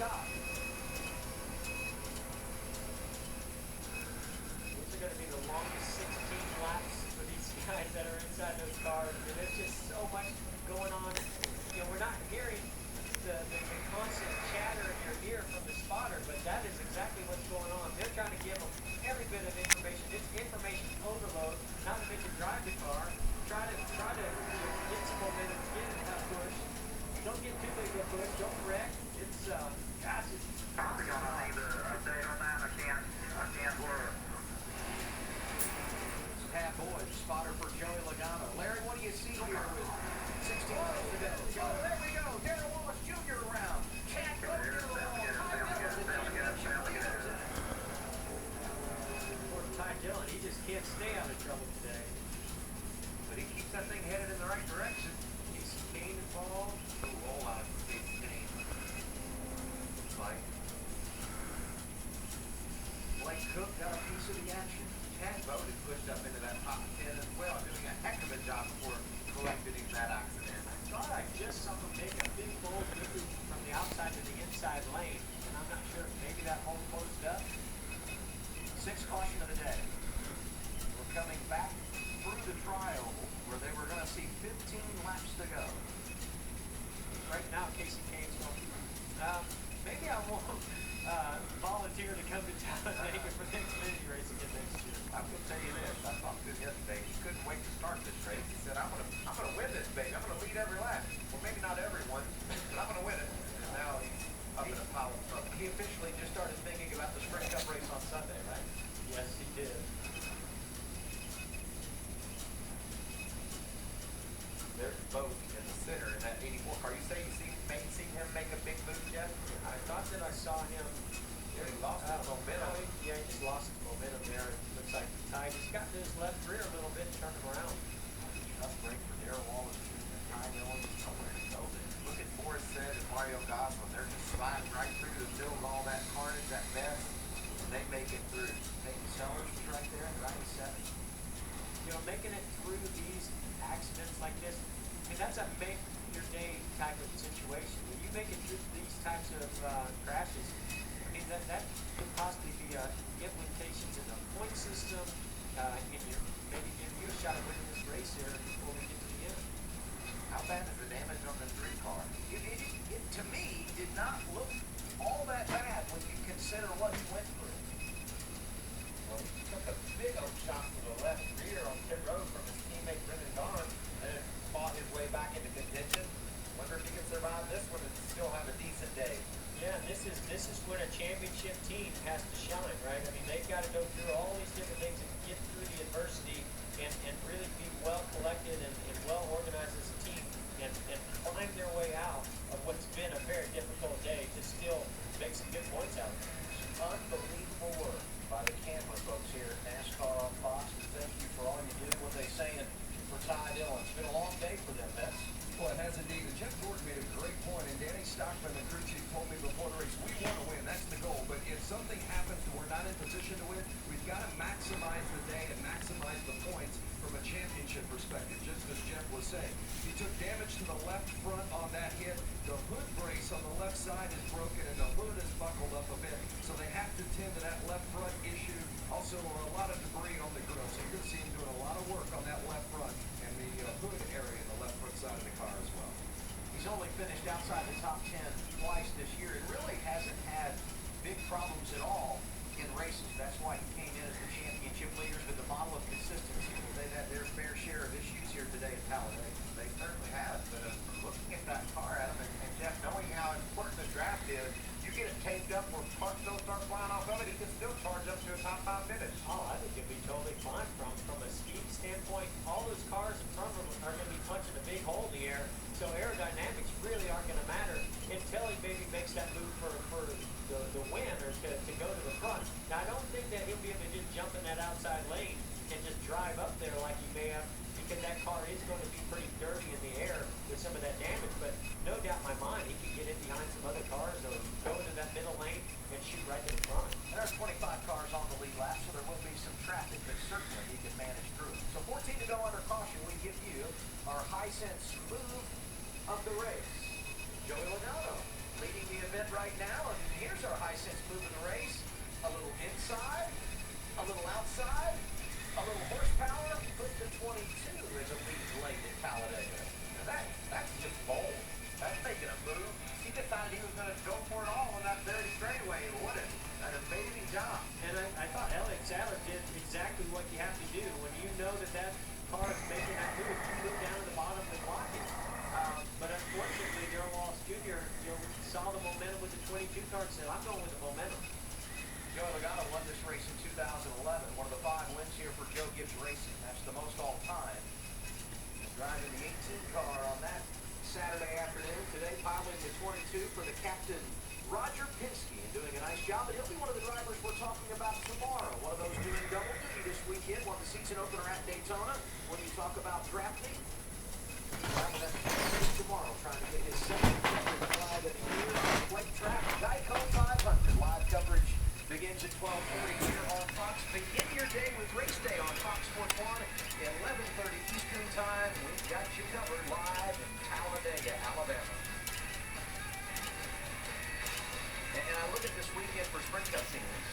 top. These are going to be the longest 16 laps for these guys that are inside those cars. And there's just so much going on. You know, we're not hearing the constant chatter in your ear from the spotter, but that is exactly what's going on. They're trying to give them every bit of information. It's information overload, not to make you drive the car. Try to get some momentum, get it that push. Don't get too big of a push, don't wreck. It's, gosh, it's... Copy on the update on that. I can't work. Pat Boyd, spotter for Joey Logano. Larry, what do you see here with 16 laps to go? Oh, there we go. Darrell Wallace Jr. around. Can't go near the wall. Poor Ty Dillon, he just can't stay out of trouble today. But he keeps that thing headed in the right direction. Casey Kane involved. Ooh, roll out of Casey Kane. Looks like Blake Cook got a piece of the action. Chad Bowden pushed up into that top 10 as well, doing a heck of a job before correcting that accident. I thought I just saw him make a big bold move from the outside to the inside lane, and I'm not sure if maybe that hole closed up. Sixth caution of the day. We're coming back through the trial where they were going to see 15 laps to go. Right now, Casey Kane's going, maybe I won't volunteer to come to Talladega for the Xfinity race again next year. I'm going to tell you this. I talked to him yesterday. He couldn't wait to start this race. He said, I'm gonna win this baby. I'm going to lead every lap. Well, maybe not everyone, but I'm going to win it. And now he's up in a pile of trouble. He officially just started thinking about the Sprint Cup race on Sunday, right? Yes, he did. There's both in the center in that 84 car. You say you seen him make a big move yet? I thought that I saw him. Yeah, he lost his momentum. Yeah, he just lost his momentum there. It looks like Ty just got to his left rear a little bit and turned him around. Tough break for Darrell Wallace Jr. Ty Dillon was nowhere to go there. Look at Forrest said and Mario Gosselin. They're just sliding right through the middle of all that carnage, that mess, and they make it through. Peyton Sellers was right there in 97. You know, making it through these accidents like this, and that's a make your day type of situation. When you make it through these types of crashes, I mean, that could possibly be implications in the point system, in your, maybe give you a shot at winning this race here before we get to the end. How bad is the damage on the 3 car? It to me did not look all that bad when you consider what he went through. Well, he took a big old shot to the left rear on pit road from his teammate Brendan Garn and then fought his way back into contention. Wonder if he can survive this one and still have a decent day. Yeah, this is when a championship team has to shine, right? I mean, they've got to go through all these different things and get through the adversity and really be well collected and well organized as a team and climb their way out of what's been a very difficult day to still make some good points out of it. Unbelievable work by the camera folks here at NASCAR on Fox. Thank you for all you do. What are they saying for Ty Dillon? It's been a long day for them, Mets. Well, it has indeed. And Jeff Gordon made a great point, and Danny Stockman, the crew chief, told me before the race, we want to win. That's the goal. But if something happens and we're not in position to win, we've got to maximize the day and maximize the points from a championship perspective, just as Jeff was saying. He took damage to the left front on that hit. The hood brace on the left side is broken, and the hood is buckled up a bit. So they have to tend to that left front issue. Also, a lot of debris on the grill. So you're going to see him doing a lot of work on that left front and the hood area in the left front side of the car as well. He's only finished outside the top 10 twice this year. It really hasn't had big problems at all in races. That's why he came in as the championship leaders with the model of consistency. They've had their fair share of issues here today at Talladega. They certainly have. But looking at that car, Adam, and Jeff, knowing how important the draft is, you get it taped up where parts don't start flying off of it, he can still charge up to a top 5 finish. Oh, I think it'd be totally fine from a speed standpoint. All those cars in front of him are going to be punching a big hole in the air, so aerodynamics really aren't going to matter until he maybe makes that move for the win or to go to the front. Now, I don't think that he'll be able to just jump in that outside lane and just drive up there like he may have, because that car is going to be pretty dirty in the air with some of that damage. But no doubt in my mind, he can get in behind some other cars or go into that middle lane and shoot right to the front. There are 25 cars on the lead lap, so there will be some traffic, but certainly he can manage through it. So 14 to go under caution. We give you our high sense move of the race. Joey Logano. leading the event right now. And here's our high sense move in the race. A little inside, a little outside, a little horsepower. Put the 22 as a lead late at Talladega. Now that's just bold. That's making a move. He decided he was going to go for it all on that very straightaway. And what an amazing job. And I thought Elliott Sadler did exactly what you have to do. When you know that car is making that move, you move down to the bottom and block it. But unfortunately, Darrell Wallace Jr. Saw the momentum with the 22 car and said, I'm going with the momentum. Joey Logano won this race in 2011. One of the 5 wins here for Joe Gibbs Racing. That's the most all time. Driving the 18 car on that Saturday afternoon. Today, piloting the 22 for the captain, Roger Penske, and doing a nice job. And he'll be one of the drivers we're talking about tomorrow. One of those doing double duty this weekend. Won the season opener at Daytona. When you talk about drafting, tomorrow, trying to get his second drive of the year on the plate track. Geico 500 live coverage begins at 12:40 here on Fox. Begin your day with Race Day on Fox Sports 1 at 11:30 Eastern Time. We've got you covered live in Talladega, Alabama. And I look at this weekend for Sprint Cup teams,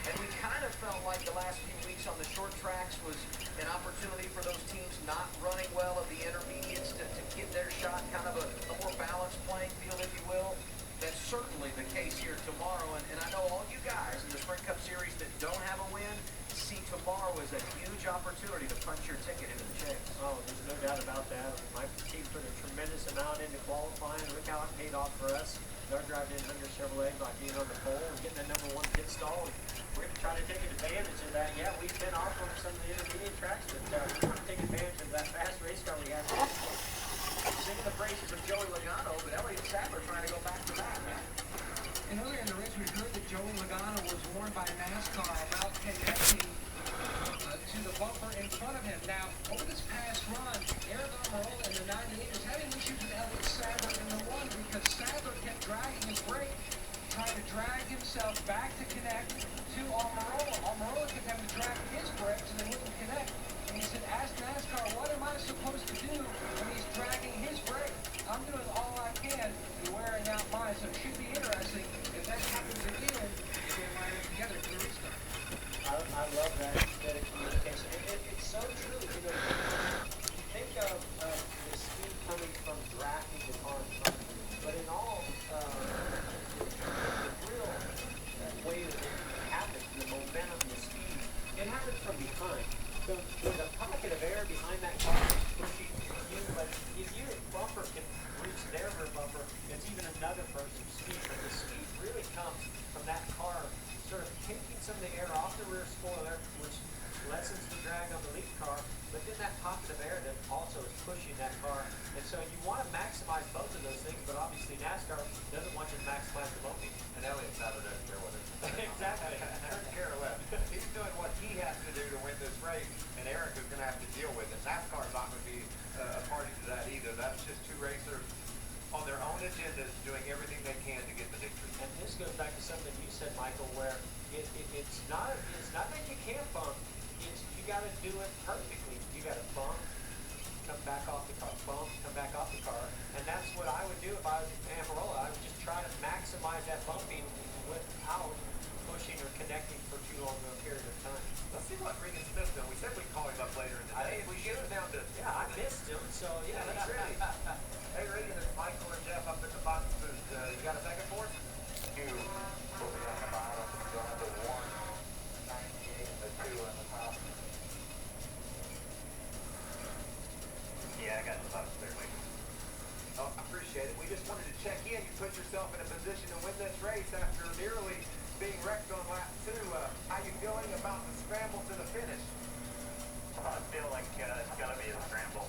and we kind of felt like the last few weeks on the short tracks was an opportunity for those teams not running well of the intermediates to get their shot, kind of a more balanced playing field, if you will. That's certainly the case here tomorrow, and I know all you guys in the Sprint Cup Series that don't have a win see tomorrow as a huge opportunity to punch your ticket into the chase. Oh, there's no doubt about that. My team put a tremendous amount into qualifying. Look how it paid off for us. Our drive in Hunter Chevrolet by being on the pole and getting that #1 pit stall. And we're going to try to take advantage of that. Yeah, we've been off on some of the intermediate tracks, but we're going to take advantage of that fast race car we have. Singing the praises of Joey Logano, but Elliott Sadler trying to go back to back. And earlier in the race, we heard that Joey Logano was warned by NASCAR about connecting to the bumper in front of him. Now, over this past run, Eric Almirola in the 98 is having issues with Elliott Sadler in the 1 because Sadler kept dragging his brake, trying to drag himself back to connect to Almirola. Almirola kept having to drag his brakes and they wouldn't connect. And he said, ask NASCAR, what am I supposed to do when he's dragging his brake? I'm doing all I can and wearing out mine. So it should be interesting if that happens again, if they line up together for the restart. I love that bit of communication. It's so true. You think of the speed coming from drafting the car in front of you, but in all, the real way that it happens, the momentum, the speed, it happens from behind. So there's a pocket of air behind that car pushing you, but if your bumper can reach their rear bumper, it's even another burst of speed. But the speed really comes from that car sort of taking some of the air off the rear spoiler, which lessens the drag on the lead car, but then that pocket of air that also is pushing that car. And so you want to maximize both of those things, but obviously NASCAR doesn't want you to maximize the both. And Elliott Sadler doesn't care what it is. Exactly. Doesn't care less. He's doing what he has to do to win this race, and Eric is going to have to deal with it. NASCAR's not going to be a party to that either. That's just two racers on their own agendas doing everything they can to get the victory. And this goes back to something you said, Michael, where it's not that you can't bump. It's you got to do it perfectly. You got to bump, come back off the car, bump, come back off the car, and that's what I would do if I was Almirola. I would just try to maximize that bumping without pushing or connecting for too long a period of time. Let's see what Regan Smith's doing. We said we'd call him up later in the day. I think we get him down to... Yeah, I missed him, so yeah, he's ready. Hey, Regan, it's Michael and Jeff up at the box. You got a second for us? Two. We'll be on the bottom. You'll have the 198 and the 2 on the top. Yeah, I got the box there, Mike. Oh, I appreciate it. We just wanted to check in. You put yourself in a position to win this race after nearly being wrecked on lap 2. How you feeling about the scramble to the finish? I feel like it's going to be a scramble.